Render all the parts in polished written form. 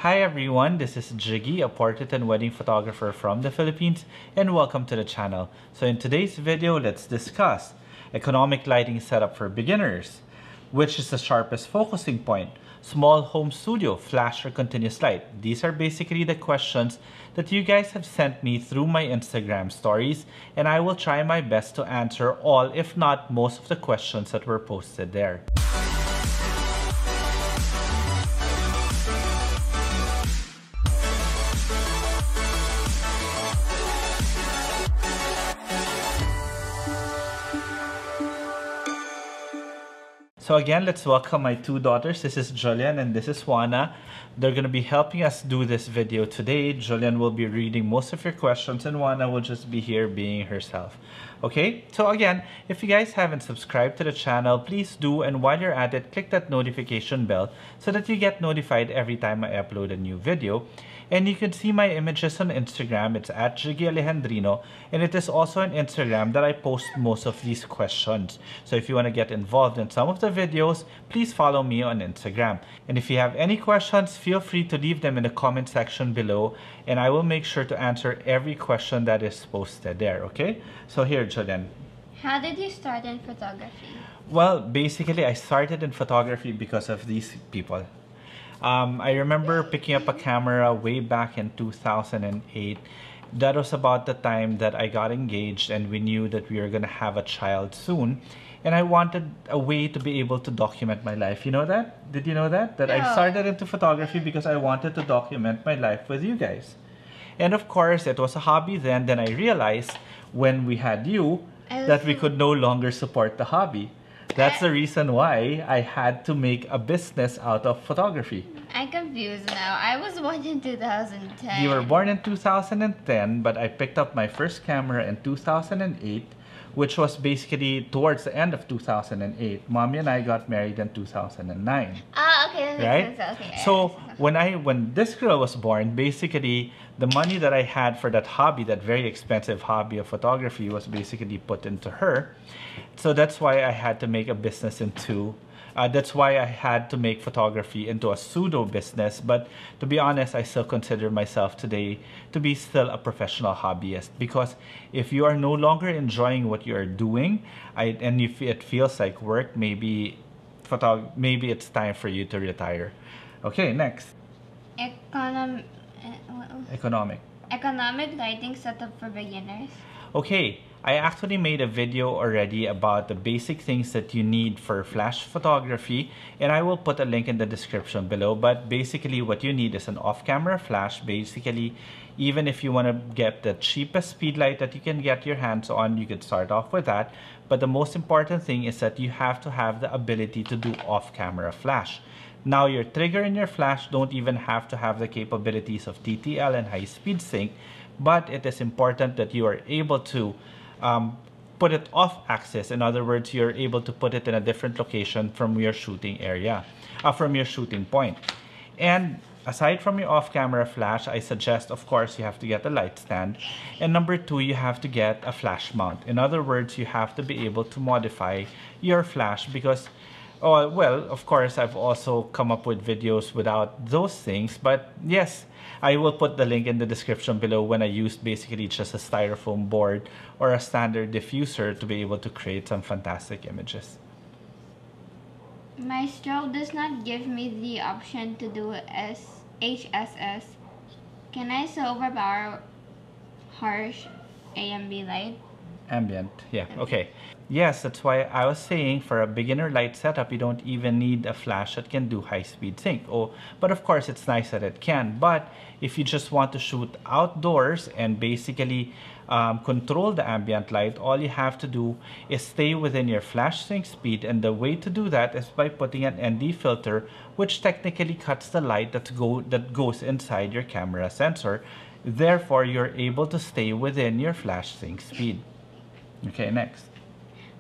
Hi everyone, this is Jiggy, a portrait and wedding photographer from the Philippines, and welcome to the channel. So in today's video, let's discuss economic lighting setup for beginners, which is the sharpest focusing point, small home studio, flash or continuous light. These are basically the questions that you guys have sent me through my Instagram stories, and I will try my best to answer all, if not most of the questions that were posted there. So again, let's welcome my two daughters. This is Julian and this is Juana. They're going to be helping us do this video today. Julian will be reading most of your questions and Juana will just be here being herself. Okay, so again, if you guys haven't subscribed to the channel, please do, and while you're at it, click that notification bell so that you get notified every time I upload a new video. And you can see my images on Instagram. It's at Jiggy Alejandrino, and it is also on Instagram that I post most of these questions. So if you want to get involved in some of the videos, please follow me on Instagram. And if you have any questions, feel free to leave them in the comment section below, and I will make sure to answer every question that is posted there, okay? So here, Julian. How did you start in photography? Well, basically, I started in photography because of these people. I remember picking up a camera way back in 2008. That was about the time that I got engaged and we knew that we were going to have a child soon. And I wanted a way to be able to document my life. You know that? Did you know that? That I started into photography because I wanted to document my life with you guys. And of course, it was a hobby then. Then I realized when we had you that we could no longer support the hobby. That's the reason why I had to make a business out of photography. I'm confused now. I was born in 2010. You were born in 2010, but I picked up my first camera in 2008, which was basically towards the end of 2008. Mommy and I got married in 2009. Ah, okay, that right? makes sense. Okay, so when this girl was born, basically the money that I had for that hobby, that very expensive hobby of photography, was basically put into her. So that's why I had to make a business into. That's why I had to make photography into a pseudo business. But to be honest, I still consider myself today to be still a professional hobbyist, because if you are no longer enjoying what you are doing, and if it feels like work, maybe it's time for you to retire. Okay, next. Economic lighting setup for beginners. Okay, I actually made a video already about the basic things that you need for flash photography, and I will put a link in the description below. But basically what you need is an off-camera flash. Basically, even if you want to get the cheapest speed light that you can get your hands on, you could start off with that. But the most important thing is that you have to have the ability to do off-camera flash. Now, your trigger and your flash don't even have to have the capabilities of TTL and high-speed sync, but it is important that you are able to put it off axis. In other words, you're able to put it in a different location from your shooting area, from your shooting point. And aside from your off-camera flash, I suggest, of course, you have to get a light stand. And number two, you have to get a flash mount. In other words, you have to be able to modify your flash because, oh, well, of course, I've also come up with videos without those things. But yes, I will put the link in the description below when I used basically just a styrofoam board or a standard diffuser to be able to create some fantastic images. My strobe does not give me the option to do HSS. Can I still overpower harsh AMB light? Ambient, yeah, okay. Yes, that's why I was saying for a beginner light setup, you don't even need a flash that can do high-speed sync. Oh, but of course, it's nice that it can. But if you just want to shoot outdoors and basically control the ambient light, all you have to do is stay within your flash sync speed. And the way to do that is by putting an ND filter, which technically cuts the light that goes inside your camera sensor. Therefore, you're able to stay within your flash sync speed. Okay, next.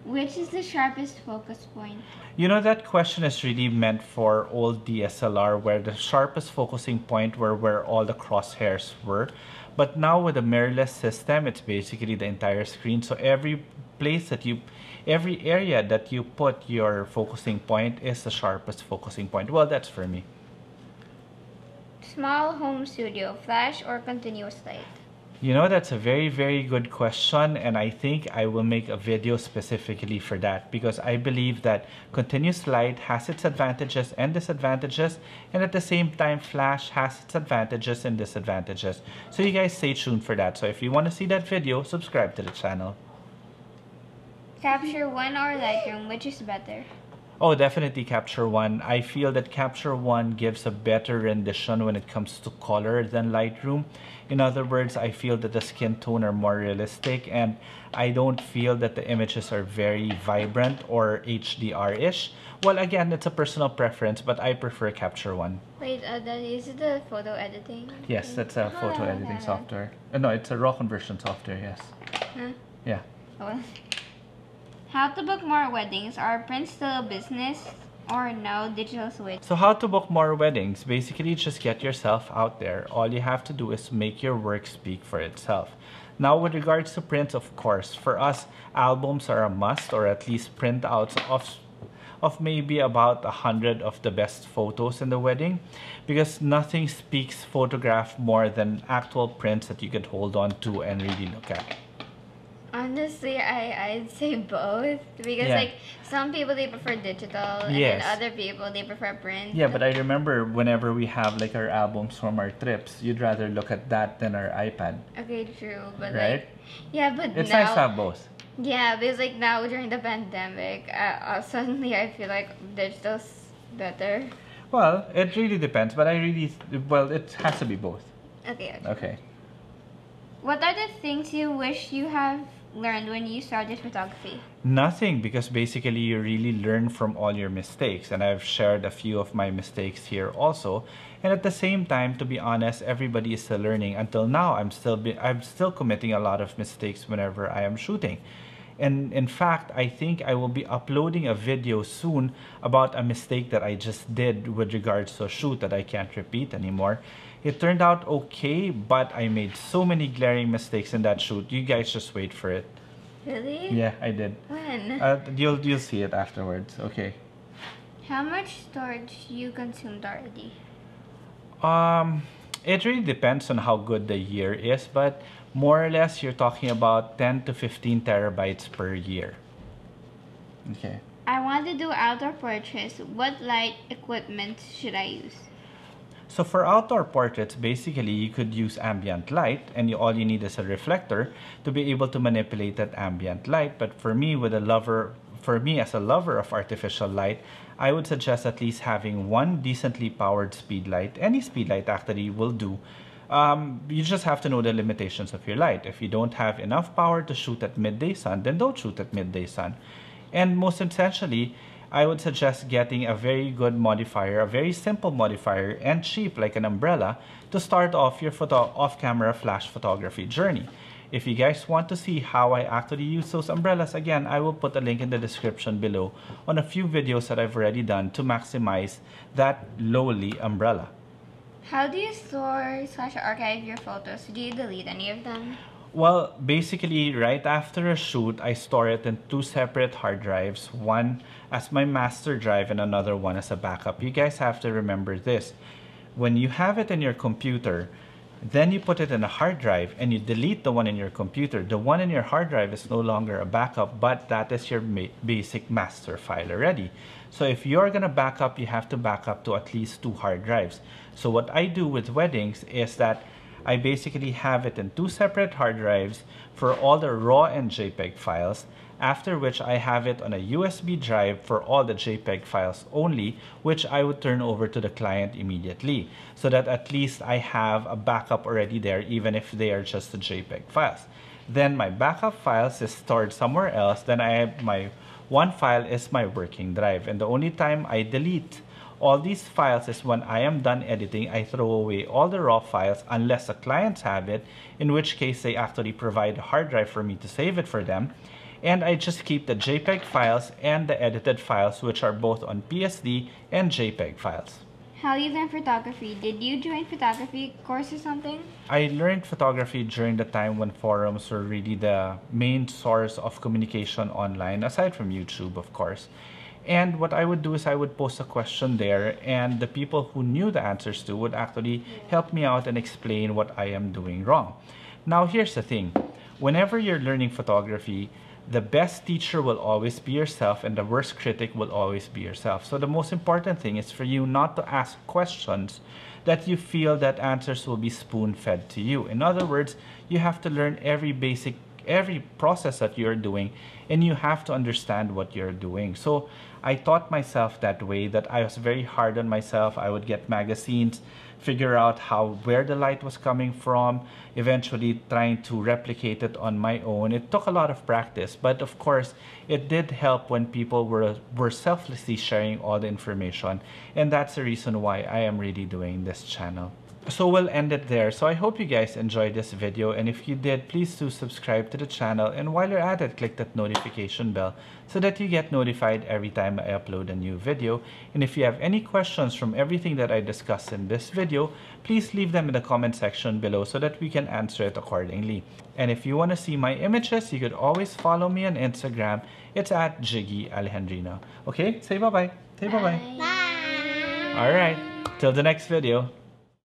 Which is the sharpest focus point? You know, that question is really meant for old DSLR, where the sharpest focusing point were where all the crosshairs were. But now with the mirrorless system, it's basically the entire screen. So every area that you put your focusing point is the sharpest focusing point. Well, that's for me. small home studio, flash or continuous light? You know, that's a very, very good question, and I think I will make a video specifically for that because I believe that continuous light has its advantages and disadvantages, and at the same time, flash has its advantages and disadvantages. So you guys stay tuned for that. So if you want to see that video, subscribe to the channel. Capture One or Lightroom, which is better? Oh, definitely Capture One. I feel that Capture One gives a better rendition when it comes to color than Lightroom. In other words, I feel that the skin tone are more realistic, and I don't feel that the images are very vibrant or HDR-ish. Well, again, it's a personal preference, but I prefer Capture One. Wait, that is the photo editing? Yes, that's a photo editing software. No, it's a raw conversion software, yes. Huh? Yeah. Oh. How to book more weddings? Are prints still a business or no? Digital switch. So how to book more weddings? Basically, just get yourself out there. All you have to do is make your work speak for itself. Now, with regards to prints, of course, for us, albums are a must, or at least printouts of maybe about 100 of the best photos in the wedding, because nothing speaks photograph more than actual prints that you could hold on to and really look at. Honestly, I'd say both because like some people they prefer digital and then other people they prefer print. Yeah, but I remember whenever we have like our albums from our trips, you'd rather look at that than our iPad. Okay, true, but right? Like, yeah, but it's now, nice to have both. Yeah, because like now during the pandemic, suddenly I feel like digital's better. Well, it really depends, but it has to be both. Okay. Okay. What are the things you wish you have learned when you started photography? Nothing, because basically you really learn from all your mistakes, and I've shared a few of my mistakes here also. And at the same time, to be honest, everybody is still learning. Until now, I'm still committing a lot of mistakes whenever I am shooting. And in fact, I think I will be uploading a video soon about a mistake that I just did with regards to a shoot that I can't repeat anymore. It turned out okay, but I made so many glaring mistakes in that shoot. You guys just wait for it. Really? Yeah, I did. When? You'll see it afterwards. Okay. How much storage you consumed already? It really depends on how good the year is, but more or less you're talking about 10 to 15 terabytes per year. Okay. I want to do outdoor portraits. What light equipment should I use? So for outdoor portraits, basically you could use ambient light, and all you need is a reflector to be able to manipulate that ambient light. But for me, as a lover of artificial light, I would suggest at least having one decently powered speed light. Any speed light actually will do. You just have to know the limitations of your light. If you don't have enough power to shoot at midday sun, then don't shoot at midday sun. And most essentially, I would suggest getting a very good modifier, a very simple modifier and cheap like an umbrella to start off your off-camera flash photography journey. If you guys want to see how I actually use those umbrellas, again, I will put a link in the description below on a few videos that I've already done to maximize that lowly umbrella. How do you store/archive your photos? Do you delete any of them? Well, basically, right after a shoot, I store it in 2 separate hard drives, one as my master drive and another one as a backup. You guys have to remember this. When you have it in your computer, then you put it in a hard drive and you delete the one in your computer. The one in your hard drive is no longer a backup, but that is your basic master file already. So if you're gonna back up, you have to back up to at least 2 hard drives. So what I do with weddings is that I basically have it in 2 separate hard drives for all the RAW and JPEG files, after which I have it on a USB drive for all the JPEG files only, which I would turn over to the client immediately, so that at least I have a backup already there, even if they are just the JPEG files. Then my backup files is stored somewhere else. Then I have my one file is my working drive, and the only time I delete all these files is when I am done editing. I throw away all the raw files unless the clients have it, in which case they actually provide a hard drive for me to save it for them. And I just keep the JPEG files and the edited files, which are both on PSD and JPEG files. How you learn photography? Did you join photography course or something? I learned photography during the time when forums were really the main source of communication online, aside from YouTube, of course. And what I would do is I would post a question there, and the people who knew the answers to would actually help me out and explain what I am doing wrong. Now, here's the thing. Whenever you're learning photography, the best teacher will always be yourself, and the worst critic will always be yourself. So the most important thing is for you not to ask questions that you feel that answers will be spoon-fed to you. In other words, you have to learn every process that you're doing, and you have to understand what you're doing. So I taught myself that way, that I was very hard on myself. I would get magazines, figure out where the light was coming from, eventually trying to replicate it on my own. It took a lot of practice, but of course it did help when people were selflessly sharing all the information, and that's the reason why I am really doing this channel. So we'll end it there. So I hope you guys enjoyed this video, and if you did, please do subscribe to the channel, and while you're at it, click that notification bell so that you get notified every time I upload a new video. And if you have any questions from everything that I discussed in this video, please leave them in the comment section below so that we can answer it accordingly. And if you want to see my images, you could always follow me on Instagram. It's at Jiggy Alejandrina. Okay, say bye-bye. Say bye-bye. Bye. All right, till the next video.